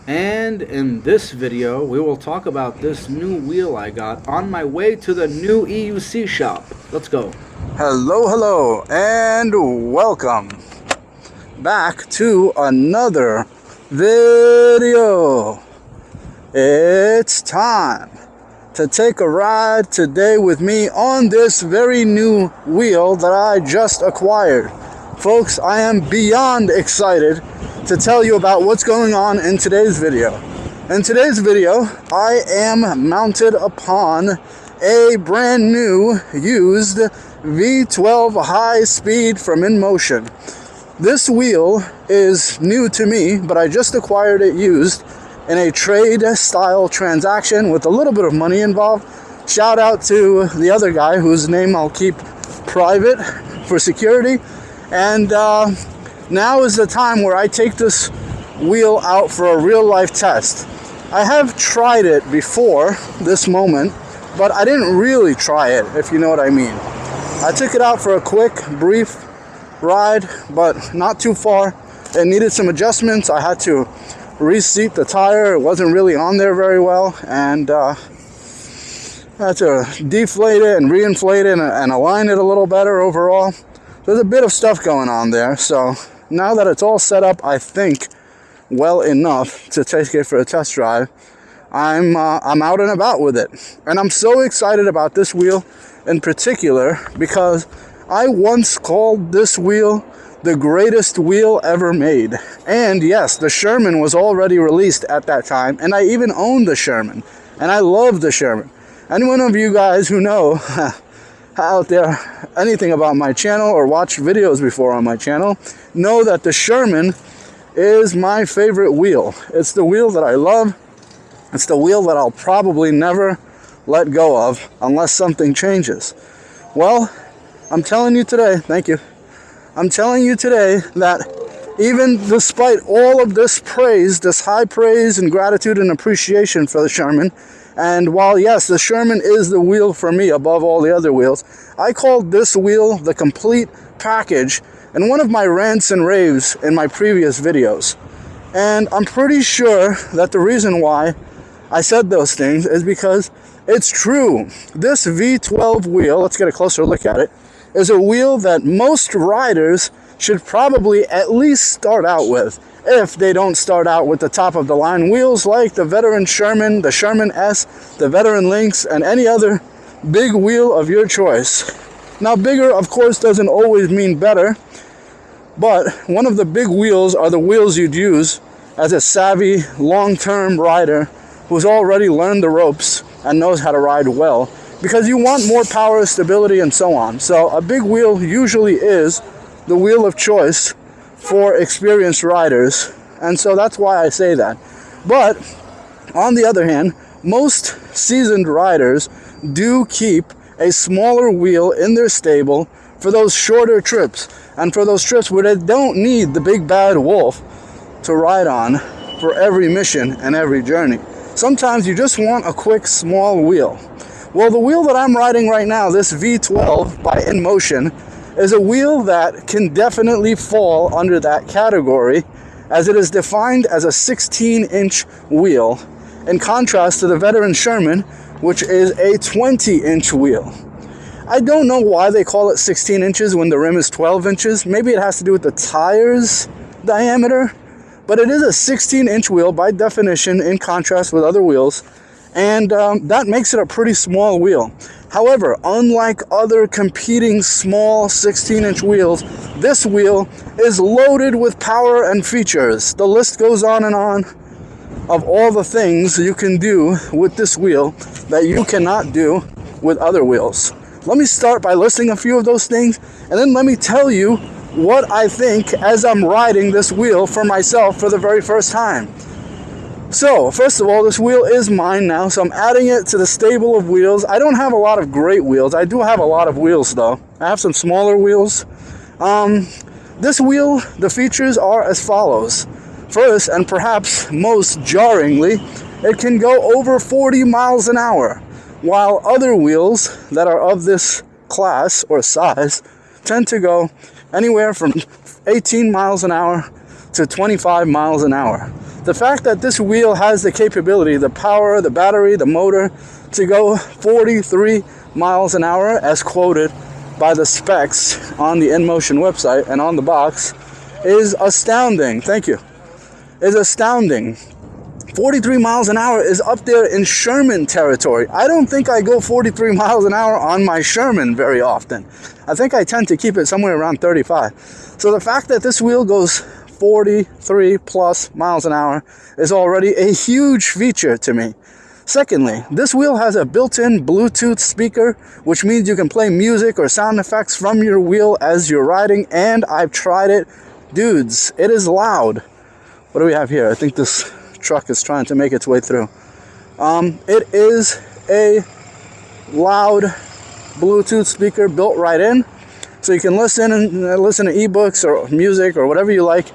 And in this video, we will talk about this new wheel I got on my way to the new EUC shop. Let's go. Hello, and welcome back to another video. It's time to take a ride today with me on this very new wheel that I just acquired. Folks, I am beyond excited to tell you about what's going on in today's video. In today's video, I am mounted upon a brand new used V12 high speed from InMotion. This wheel is new to me, but I just acquired it used in a trade style transaction with a little bit of money involved. Shout out to the other guy whose name I'll keep private for security. And now is the time where I take this wheel out for a real life test. I have tried it before this moment, but I didn't really try it, if you know what I mean. I took it out for a quick, brief ride, but not too far. It needed some adjustments. I had to reseat the tire. It wasn't really on there very well, and I had to deflate it and reinflate it and align it a little better overall. There's a bit of stuff going on there, so now that it's all set up, I think, well enough to take it for a test drive, I'm out and about with it. And I'm so excited about this wheel in particular because I once called this wheel the greatest wheel ever made. And yes, the Sherman was already released at that time, and I even owned the Sherman, and I love the Sherman. Any one of you guys who know out there anything about my channel or watched videos before on my channel know that the Sherman is my favorite wheel. It's the wheel that I love. It's the wheel that I'll probably never let go of unless something changes. Well, I'm telling you today, thank you. I'm telling you today that even despite all of this praise, this high praise and gratitude and appreciation for the Sherman, and while yes, the Sherman is the wheel for me above all the other wheels, I called this wheel the complete package in one of my rants and raves in my previous videos. And I'm pretty sure that the reason why I said those things is because it's true. This V12 wheel, let's get a closer look at it, is a wheel that most riders should probably at least start out with, if they don't start out with the top of the line wheels like the veteran Sherman, the Sherman S, the veteran Lynx, and any other big wheel of your choice. Now, bigger, of course, doesn't always mean better, but one of the big wheels are the wheels you'd use as a savvy, long-term rider who's already learned the ropes and knows how to ride well, because you want more power, stability, and so on. So a big wheel usually is the wheel of choice for experienced riders, and so that's why I say that. But on the other hand, most seasoned riders do keep a smaller wheel in their stable for those shorter trips, and for those trips where they don't need the big bad wolf to ride on for every mission and every journey. Sometimes you just want a quick small wheel. Well, the wheel that I'm riding right now, this V12 by InMotion, is a wheel that can definitely fall under that category, as it is defined as a 16-inch wheel, in contrast to the veteran Sherman, which is a 20-inch wheel. I don't know why they call it 16 inches when the rim is 12 inches. Maybe it has to do with the tire's diameter, but it is a 16-inch wheel by definition, in contrast with other wheels, and that makes it a pretty small wheel. However, unlike other competing small 16-inch wheels, this wheel is loaded with power and features. The list goes on and on of all the things you can do with this wheel that you cannot do with other wheels. Let me start by listing a few of those things, and then let me tell you what I think as I'm riding this wheel for myself for the very first time. So, first of all, this wheel is mine now, so I'm adding it to the stable of wheels. I don't have a lot of great wheels. I do have a lot of wheels, though. I have some smaller wheels. This wheel, the features are as follows. First, and perhaps most jarringly, it can go over 40 miles an hour, while other wheels that are of this class or size tend to go anywhere from 18 miles an hour to 25 miles an hour. The fact that this wheel has the capability, the power, the battery, the motor to go 43 miles an hour as quoted by the specs on the InMotion website and on the box is astounding. Thank you. Is astounding. 43 miles an hour is up there in Sherman territory. I don't think I go 43 miles an hour on my Sherman very often. I think I tend to keep it somewhere around 35. So the fact that this wheel goes 43 plus miles an hour is already a huge feature to me. Secondly, this wheel has a built-in Bluetooth speaker, which means you can play music or sound effects from your wheel as you're riding, and I've tried it. Dudes, it is loud. What do we have here? I think this truck is trying to make its way through. It is a loud Bluetooth speaker built right in, so you can listen to ebooks or music or whatever you like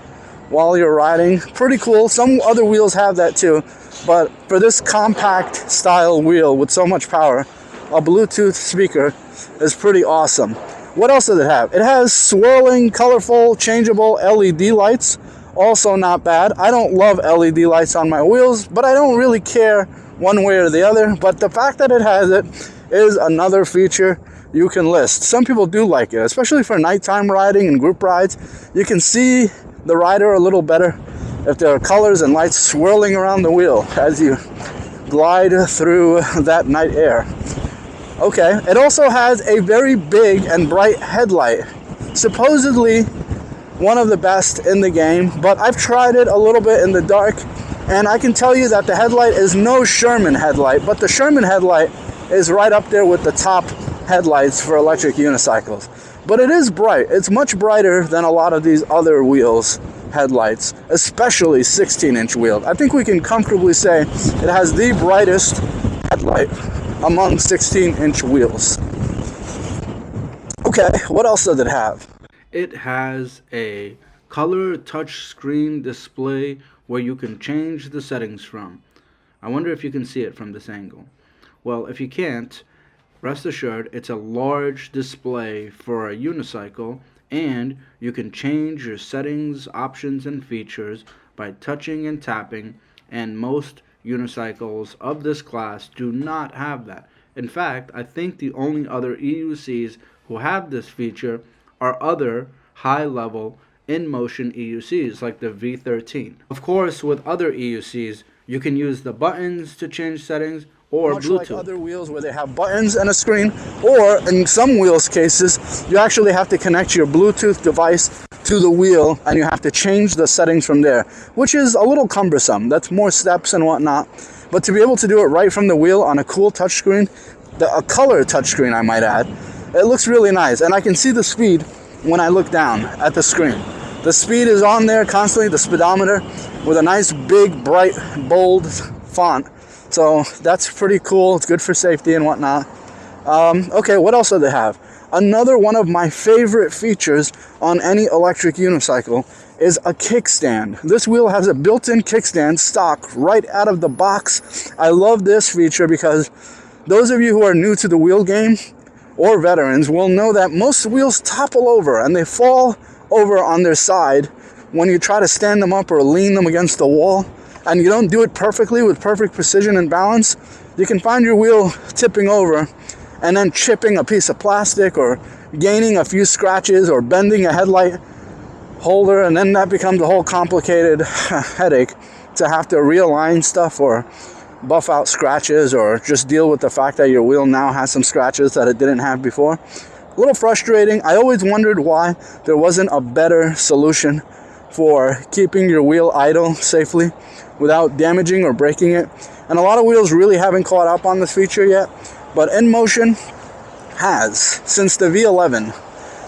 while you're riding. Pretty cool. Some other wheels have that too, but for this compact style wheel with so much power, a Bluetooth speaker is pretty awesome. What else does it have? It has swirling, colorful, changeable LED lights. Also not bad. I don't love LED lights on my wheels, but I don't really care one way or the other. But the fact that it has it is another feature you can list. Some people do like it, especially for nighttime riding and group rides. You can see the rider a little better if there are colors and lights swirling around the wheel as you glide through that night air. Okay, it also has a very big and bright headlight. Supposedly one of the best in the game, but I've tried it a little bit in the dark, and I can tell you that the headlight is no Sherman headlight, but the Sherman headlight is right up there with the top headlights for electric unicycles. But it is bright. It's much brighter than a lot of these other wheels headlights, especially 16-inch wheels. I think we can comfortably say it has the brightest headlight among 16-inch wheels. Okay, what else does it have? It has a color touchscreen display where you can change the settings from. I wonder if you can see it from this angle. Well, if you can't, rest assured it's a large display for a unicycle, and you can change your settings, options, and features by touching and tapping, and most unicycles of this class do not have that. In fact, I think the only other EUCs who have this feature are other high-level in-motion EUCs like the V13. Of course, with other EUCs, you can use the buttons to change settings or much Bluetooth. like other wheels where they have buttons and a screen, or in some wheels cases, you actually have to connect your Bluetooth device to the wheel and you have to change the settings from there, which is a little cumbersome. That's more steps and whatnot. But to be able to do it right from the wheel on a cool touchscreen, a color touchscreen I might add, it looks really nice. And I can see the speed when I look down at the screen. The speed is on there constantly, the speedometer, with a nice big, bright, bold font. So that's pretty cool. It's good for safety and whatnot. Okay, what else do they have? Another one of my favorite features on any electric unicycle is a kickstand. This wheel has a built-in kickstand stock right out of the box. I love this feature because those of you who are new to the wheel game or veterans will know that most wheels topple over and they fall over on their side when you try to stand them up or lean them against the wall, and you don't do it perfectly with perfect precision and balance. You can find your wheel tipping over and then chipping a piece of plastic or gaining a few scratches or bending a headlight holder, and then that becomes a whole complicated headache to have to realign stuff or buff out scratches or just deal with the fact that your wheel now has some scratches that it didn't have before. A little frustrating. I always wondered why there wasn't a better solution for keeping your wheel idle safely without damaging or breaking it. And a lot of wheels really haven't caught up on this feature yet, but InMotion has since the V11.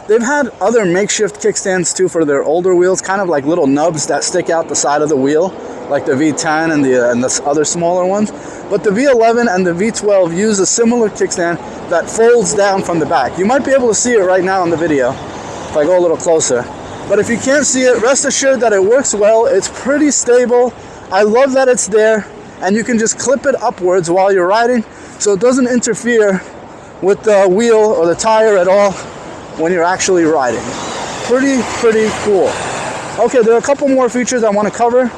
They've had other makeshift kickstands too for their older wheels, kind of like little nubs that stick out the side of the wheel, like the V10 and the other smaller ones. But the V11 and the V12 use a similar kickstand that folds down from the back. You might be able to see it right now in the video if I go a little closer. But if you can't see it, rest assured that it works well. It's pretty stable. I love that it's there, and you can just clip it upwards while you're riding, so it doesn't interfere with the wheel or the tire at all when you're actually riding. Pretty cool. Okay, there are a couple more features I want to cover.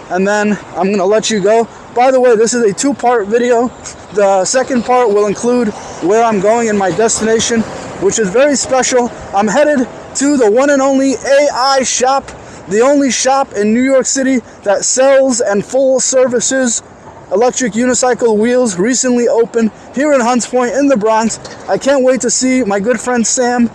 and then I'm gonna let you go. By the way, this is a two-part video. The second part will include where I'm going in my destination, which is very special. I'm headed to the one and only AI shop, the only shop in New York City that sells and full services electric unicycle wheels. Recently opened here in Hunts Point in the Bronx. I can't wait to see my good friend Sam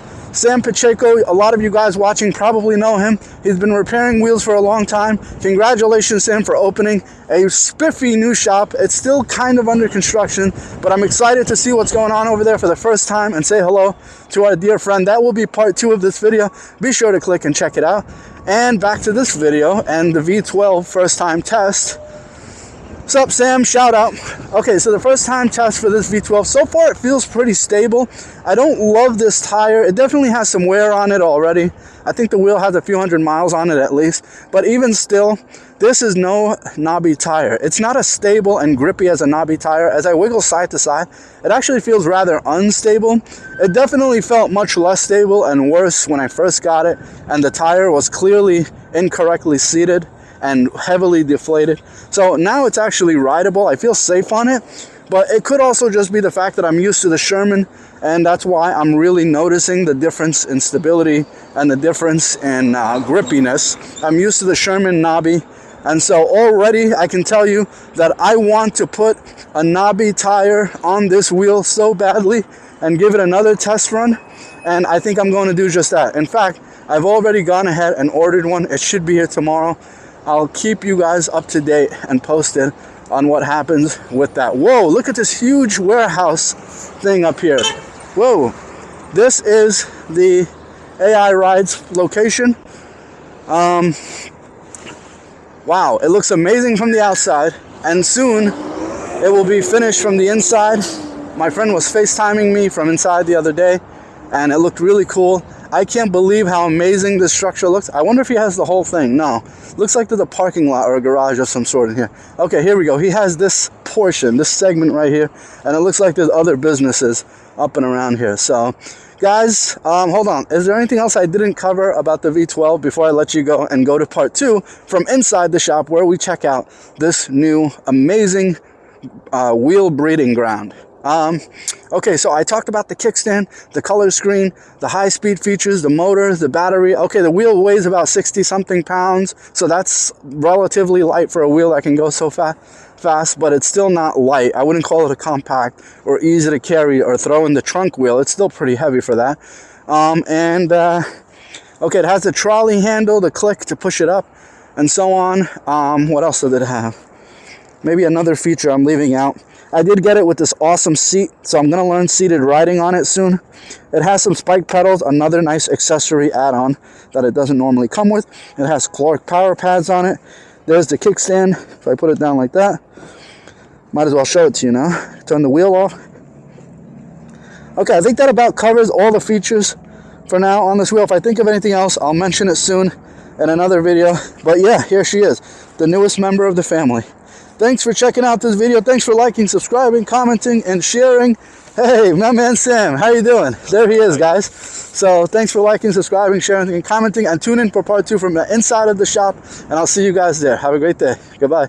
Pacheco. A lot of you guys watching probably know him. He's been repairing wheels for a long time. Congratulations, Sam, for opening a spiffy new shop. It's still kind of under construction, but I'm excited to see what's going on over there for the first time and say hello to our dear friend. That will be part 2 of this video. Be sure to click and check it out. And back to this video and the V12 first time test. What's up, Sam? Shout out. Okay, so the first time test for this V12. So far, it feels pretty stable. I don't love this tire. It definitely has some wear on it already. I think the wheel has a few hundred miles on it at least. But even still, this is no knobby tire. It's not as stable and grippy as a knobby tire. As I wiggle side to side, it actually feels rather unstable. It definitely felt much less stable and worse when I first got it, and the tire was clearly incorrectly seated and heavily deflated. So now it's actually rideable. I feel safe on it, but it could also just be the fact that I'm used to the Sherman, and that's why I'm really noticing the difference in stability and the difference in grippiness. I'm used to the Sherman knobby, and so already I can tell you that I want to put a knobby tire on this wheel so badly and give it another test run, and I think I'm going to do just that. In fact, I've already gone ahead and ordered one. It should be here tomorrow. I'll keep you guys up to date and posted on what happens with that. Whoa, look at this huge warehouse thing up here. Whoa, this is the AI Rides location. Wow, it looks amazing from the outside, and soon it will be finished from the inside. My friend was FaceTiming me from inside the other day, and it looked really cool. I can't believe how amazing this structure looks. I wonder if he has the whole thing. No, looks like there's a parking lot or a garage of some sort in here. Okay, here we go. He has this portion, this segment right here, and it looks like there's other businesses up and around here. So guys, hold on. Is there anything else I didn't cover about the V12 before I let you go and go to part 2 from inside the shop, where we check out this new amazing wheel breeding ground? Okay, so I talked about the kickstand, the color screen, the high-speed features, the motor, the battery. Okay, the wheel weighs about 60-something pounds, so that's relatively light for a wheel that can go so fast, but it's still not light. I wouldn't call it a compact or easy to carry or throw in the trunk wheel. It's still pretty heavy for that. Okay, it has the trolley handle, the click to push it up, and so on. What else did it have? Maybe another feature I'm leaving out. I did get it with this awesome seat, so I'm going to learn seated riding on it soon. It has some spike pedals, another nice accessory add-on that it doesn't normally come with. It has Clark power pads on it. There's the kickstand. If I put it down like that, might as well show it to you now. Turn the wheel off. Okay, I think that about covers all the features for now on this wheel. If I think of anything else, I'll mention it soon in another video. But yeah, here she is, the newest member of the family. Thanks for checking out this video. Thanks for liking, subscribing, commenting, and sharing. Hey, my man Sam, how you doing? There he is, guys. So thanks for liking, subscribing, sharing, and commenting, and tune in for part 2 from the inside of the shop, and I'll see you guys there. Have a great day. Goodbye.